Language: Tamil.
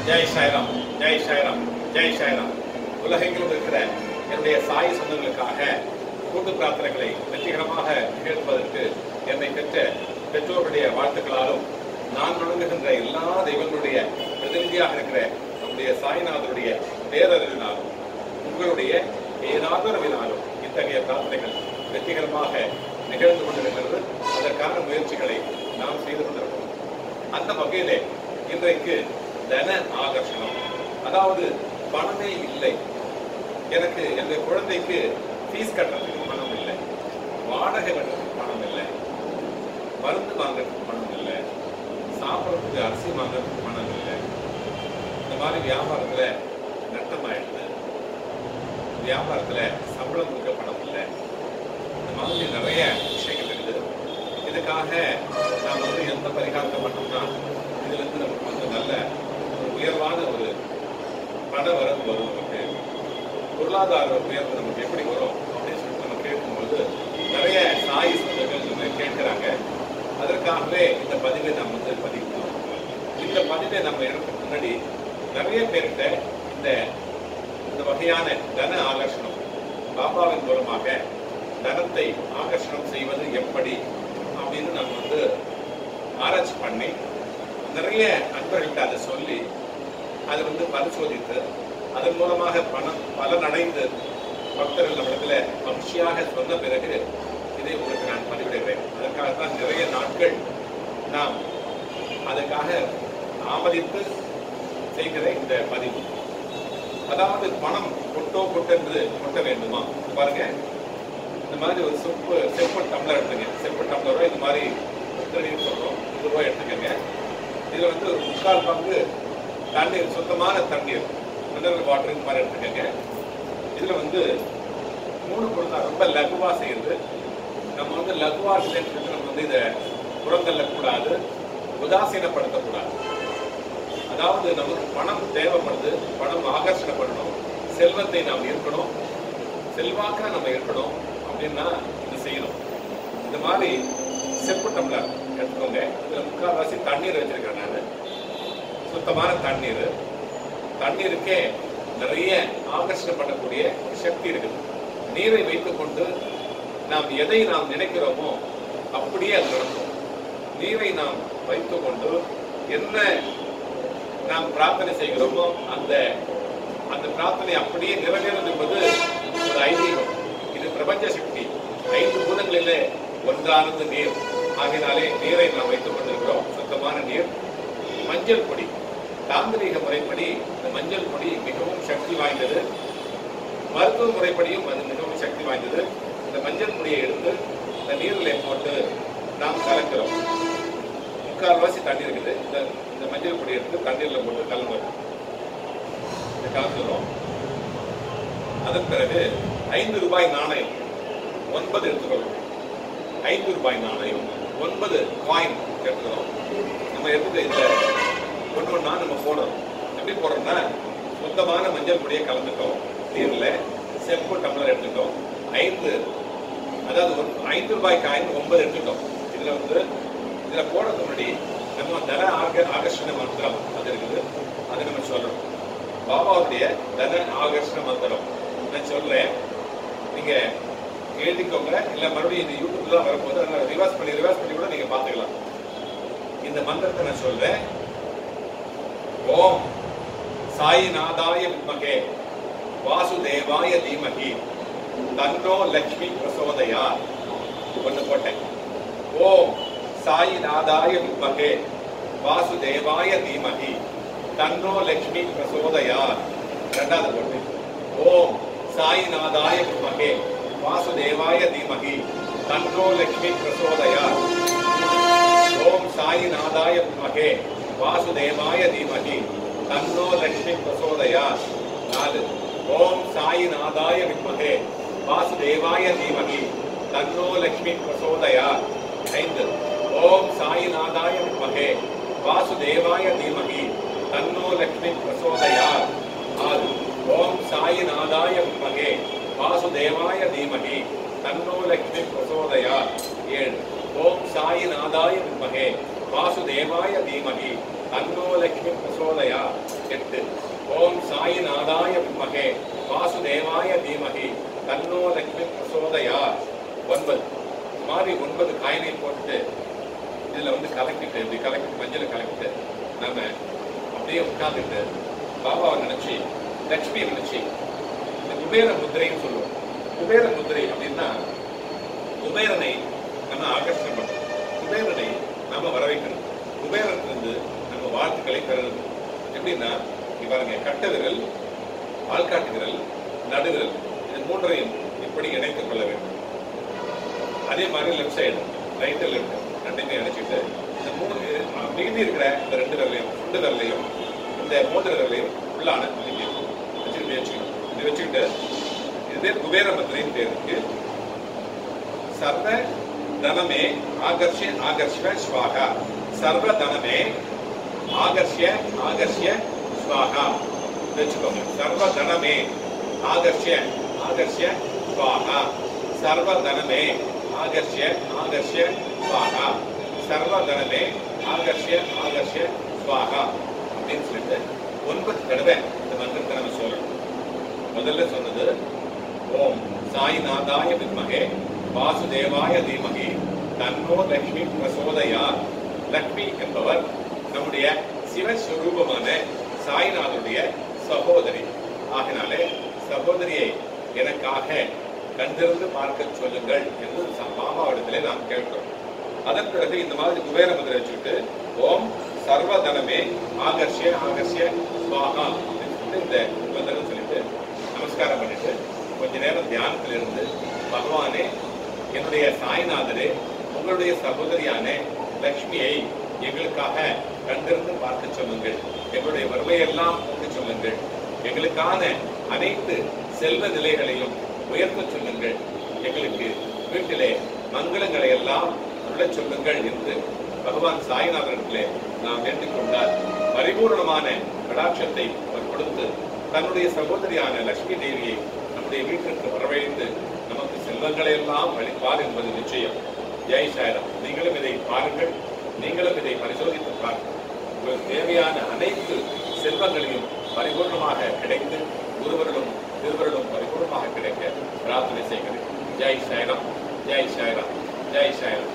ஜெய் சாய்ராம், ஜெய் சாய்ராம், ஜெய் சாய்ராம். உலகெங்கிலும் இருக்கிற என்னுடைய சாய் சொந்தங்களுக்காக கூட்டு பிரார்த்தனைகளை வெற்றிகரமாக நிகழ்த்துவதற்கு என்னை பெற்ற பெற்றோருடைய வாழ்த்துக்களாலும் நான் வணங்குகின்ற எல்லா தெய்வங்களுடைய பிரதிநிதியாக இருக்கிற நம்முடைய சாய்நாதருடைய பேரறிவினாலும் உங்களுடைய பேராதரவினாலும் இத்தகைய பிரார்த்தனைகள் வெற்றிகரமாக நிகழ்ந்து கொண்டிருக்கிறது. அதற்கான முயற்சிகளை நாம் செய்து கொண்டிருக்கிறோம். அந்த வகையிலே இன்றைக்கு தன ஆகர்ஷணம், அதாவது பணமே இல்லை, எனக்கு என்னுடைய குழந்தைக்கு ஃபீஸ் கட்டுறதுக்கு பணம் இல்லை, வாடகை கட்டுறதுக்கு பணம் இல்லை, மருந்து வாங்குறதுக்கு பணம் இல்லை, சாப்பிட்றதுக்கு அரிசி வாங்குறதுக்கு பணம் இல்லை, இந்த மாதிரி வியாபாரத்துல நட்டம் ஆயிடுது, வியாபாரத்துல சம்பளம் கொடுக்க பணம் இல்லை, இந்த மாதிரி நிறைய விஷயங்கள் இருக்குது. இதுக்காக நாம் எந்த பரிகாரத்தை பண்ணோம்னா இதுல இருந்து நமக்கு நல்ல உயர்வான ஒரு பண வரவு வரும், நமக்கு பொருளாதார உயர்வு நமக்கு எப்படி வரும் அப்படின்னு சொல்லிட்டு நம்ம கேட்கும்போது நிறைய சாய் சொந்தங்கள் நம்ம கேட்கிறாங்க. அதற்காகவே இந்த பதிவை நம்ம பதிவுக்கிறோம். இந்த பதிவை நம்ம எடுக்கிறதுக்கு முன்னாடி நிறைய பேர்கிட்ட இந்த வகையான தன ஆகர்ஷணம், பாபாவின் மூலமாக தனத்தை ஆகர்ஷணம் செய்வது எப்படி அப்படின்னு நம்ம ஆராய்ச்சி பண்ணி நிறைய நண்பர்கள்ட்ட அதை சொல்லி அதை பரிசோதித்து அதன் மூலமாக பலன் அடைந்து பக்தர்கள் நம்மிடத்துல மகிழ்ச்சியாக சொன்ன பிறகு இதை உங்களுக்கு நான் பதிவிடுகிறேன். அதற்காகத்தான் நிறைய நாட்கள் நாம் அதற்காக ஆமதித்து செய்கிற இந்த பதிவு. அதாவது பணம் கொட்டென்று கொட்ட வேண்டுமா? பாருங்க, இந்த மாதிரி ஒரு செப்பு டம்ளர் எடுத்துங்க. செப்பு டம்ளரோ இந்த மாதிரி சொல்றோம், ₹100 எடுத்துக்கங்க. இதுல ஒரு 3/4 பங்கு தண்ணீர், சுத்தமான தண்ணீர், மினரல் வாட்டர் இந்த மாதிரி எடுத்துக்கங்க. இதுல 3 பொருள் ரொம்ப லகுவா செய்யுது. நம்ம லகுவா நம்ம இதை புறந்தள்ள கூடாது, உதாசீனப்படுத்தக்கூடாது. அதாவது நமக்கு பணம் தேவைப்படுது, பணம் ஆகர்ஷணப்படணும், செல்வத்தை நாம் இருக்கணும், செல்வாக்கா நம்ம இருக்கணும் அப்படின்னா இது செய்யணும். இந்த மாதிரி செப்பு டம்ளர் எடுத்துக்கோங்க. இதுல 3/4 தண்ணீர் வச்சிருக்கேன் நான், சுத்தமான தண்ணீர். தண்ணீருக்கே நிறைய ஆகர்ஷணப்படக்கூடிய சக்தி இருக்குது. நீரை வைத்துக் கொண்டு நாம் எதை நாம் நினைக்கிறோமோ அப்படியே அது நடக்கும். நீரை நாம் வைத்துக் கொண்டு என்ன நாம் பிரார்த்தனை செய்கிறோமோ அந்த பிரார்த்தனை அப்படியே நிறைவேறும் என்பது ஒரு ஐதீகம். இது பிரபஞ்ச சக்தி. 5 பூதங்களிலே ஒன்றானது நீர். ஆகினாலே நீரை நாம் வைத்துக் கொண்டிருக்கிறோம், சுத்தமான நீர். மஞ்சள் பொடி, தாந்திரீக முறைப்படி இந்த மஞ்சள் பொடி மிகவும் சக்தி வாய்ந்தது. மருத்துவ முறைப்படியும் அது மிகவும் சக்தி வாய்ந்தது. இந்த மஞ்சள் பொடியை எடுத்து இந்த நீரில் போட்டு நாம் கலக்கிறோம். 3/4 தண்ணி இருக்குது. இந்த மஞ்சள் பொடி எடுத்து தண்ணீரில் போட்டு கலந்துறோம். அதன் பிறகு ₹5 நாணயம் 9 எடுத்துக்கொள்ளும். ₹5 நாணயம் 9 காயின் எடுத்துக்கிறோம். நம்ம எடுத்து இந்த ஒன்றா நம்ம போடுறோம். எப்படி போடுறோம்னா, சுத்தமான மஞ்சள் பொடியை கலந்துட்டோம் நீர்ல, செப்பு டம்ளர் எடுத்துட்டோம், அதாவது ₹5 காயின் 9 எடுத்துட்டோம். இதுல போடுறதுக்கு முன்னாடி நம்ம தன ஆகர்ஷண மந்திரம் அது இருக்குது, அதை நம்ம சொல்றோம். பாபாவுடைய தன ஆகர்ஷண மந்திரம் நான் சொல்றேன், நீங்க எழுதிக்கோங்க. இல்ல மறுபடியும் இந்த யூடியூப்ல தான் வரும்போது அதனால ரிவர்ஸ் பண்ணி கூட நீங்க பாத்துக்கலாம். இந்த மந்திரத்தை நான் சொல்றேன். ஓம் சாயிநாதாய வித்மகே வாசுதேவாய தீமகி தன்னோ லக்ஷ்மி பிரசோதயாத். ஒன்று போட்டேன். ஓம் சாயிநாதாய வித்மகே வாசுதேவாய தீமகி தன்னோ லக்ஷ்மி பிரசோதயாத். இரண்டாவது போட்டேன். ஓம் சாயிநாதாய வித்மகே வாசுதேவாய தீமகி தன்னோ லக்ஷ்மி பிரசோதயாத். ஓம் சாயிநாதாய வித்மகே வாசுதேவாய தீமகி தன்னோ லக்ஷ்மி பிரசோதயாத். 4. ஓம் சாயிநாதாய வித்மகே வாசுதேவாய தீமகி தன்னோ லக்ஷ்மி பிரசோதயாத். 5. ஓம் சாயிநாதாய வித்மகே வாசுதேவாய தீமகி தன்னோ லக்ஷ்மி பிரசோதயாத். 6. ஓம் சாயிநாதாய வித்மகே வாசுதேவாய தீமகி தன்னோ லக்ஷ்மி பிரசோதயாத். 7. ஓம் சாயிநாதாய வித்மகே வாசுதேவாய தீமகி தன்னோ லக்ஷ்மி பிரசோதயாத். 8. வாசுதேவாய தீமகி தன்னோ லக்ஷ்மி பிரசோதயாத். 9 மாதிரி 9 காயினை போட்டு இதுல வந்து கலக்கிட்டு இப்படி கலக்கிட்டு மஞ்சள் கலக்கிட்டு நம்ம அப்படியே உட்கார்ந்துட்டு பாபாவை நினைச்சு லட்சுமியை நினைச்சு இந்த குபேர முத்திரைன்னு சொல்லுவோம். குபேர முத்திரை அப்படின்னா குபேரனை நம்ம ஆகர்ஷணம் பண்ணணும், குபேரனை நாம வரவைக்கணும், குபேரனிலிருந்து நம்ம வாழ்த்துக்களை பெறணும். எப்படின்னா பாருங்க, கட்ட விரல், ஆள்காட்டு விரல், நடுவிரல், இது மூன்றையும் இப்படி இணைத்துக் கொள்ள வேண்டும். அதே மாதிரி லெஃப்ட் சைடு, ரைட் லெஃப்ட் ரெண்டையுமே இணைச்சிட்டு இந்த மீதி இருக்கிற இந்த 2 விரலையும், சுண்டு விரலையும் இந்த மோதிர விரலையும் உள்ளான வச்சுக்கணும். இது வச்சுக்கிட்டு இது குபேர முத்திரையின் பேர் இருக்கு. சர்வ தனமே ஆகர்ஷ்ய ஆகர்ஷ்ய ஸ்வாகா. சர்வ தனமே ஆகர்ஷ்ய ஆகர்ஷ்ய ஸ்வாகா வச்சுக்கோங்க. சர்வ தனமே ஆகர்ஷ்ய ஆகர்ஷ்ய ஸ்வாகா. சர்வ தனமே ஆகர்ஷ்ய ஆகர்ஷ்ய ஸ்வாகா. சர்வ தனமே ஆகர்ஷ்ய ஆகர்ஷ்ய ஸ்வாகா அப்படின்னு சொல்லிட்டு 9 தடவை இந்த மந்திரத்தை நம்ம சொல்லணும். முதல்ல சொன்னது ஓம் சாய்நாதாய வித்மகே வாசுதேவாய தீமகி தன்னோ லக்ஷ்மி பிரசோதயாத். லக்ஷ்மி என்பவர் நம்முடைய சிவஸ்வரூபமான சாய்நாதனுடைய சகோதரி. ஆகினாலே சகோதரியை எனக்காக கண்டிருந்து பார்க்க சொல்லுங்கள் என்று பாபாவிடத்திலே நாம் கேட்கிறோம். அதன் பிறகு இந்த மாதிரி குபேர முத்திரை வச்சுக்கிட்டு ஓம் சர்வதனமே ஆகர்ஷ்ய ஆகர்ஷ்ய ஸ்வாகா இந்த மந்திரம் சொல்லிட்டு நமஸ்காரம் பண்ணிட்டு கொஞ்ச நேரம் தியானத்தில் இருந்து பகவானே, என்னுடைய சாய்நாதரே, உங்களுடைய சகோதரியான லக்ஷ்மியை எங்களுக்காக கண்டிருந்து பார்க்க சொல்லுங்கள், எங்களுடைய வறுமையெல்லாம் போக்க சொல்லுங்கள், எங்களுக்கான அனைத்து செல்வ நிலைகளையும் உயர்த்த சொல்லுங்கள், எங்களுக்கு வீட்டிலே மங்களங்களை எல்லாம் உள்ள சொல்லுங்கள் என்று பகவான் சாய்நாதனிடத்திலே நாம் வேண்டிக் கொண்டால் பரிபூர்ணமான கடாட்சத்தை அவர் கொடுத்து தன்னுடைய சகோதரியான லட்சுமி தேவியை நம்முடைய வீட்டிற்கு வரவழைத்து நமக்கு செல்வங்களை எல்லாம் அளிப்பார் என்பது நிச்சயம். ஜெய் சாய்ராம். நீங்களும் இதை பாருங்கள், நீங்களும் இதை பரிசோதித்து பாருங்கள். உங்களுக்கு தேவையான அனைத்து செல்வங்களையும் பரிபூர்ணமாக கிடைத்து ஒருவர்களும் இருவர்களும் பரிபூர்ணமாக கிடைக்க பிரார்த்தனை செய்கிறேன். ஜெய் சாய்ராம், ஜெய் சாய்ராம், ஜெய் சாய்ராம்.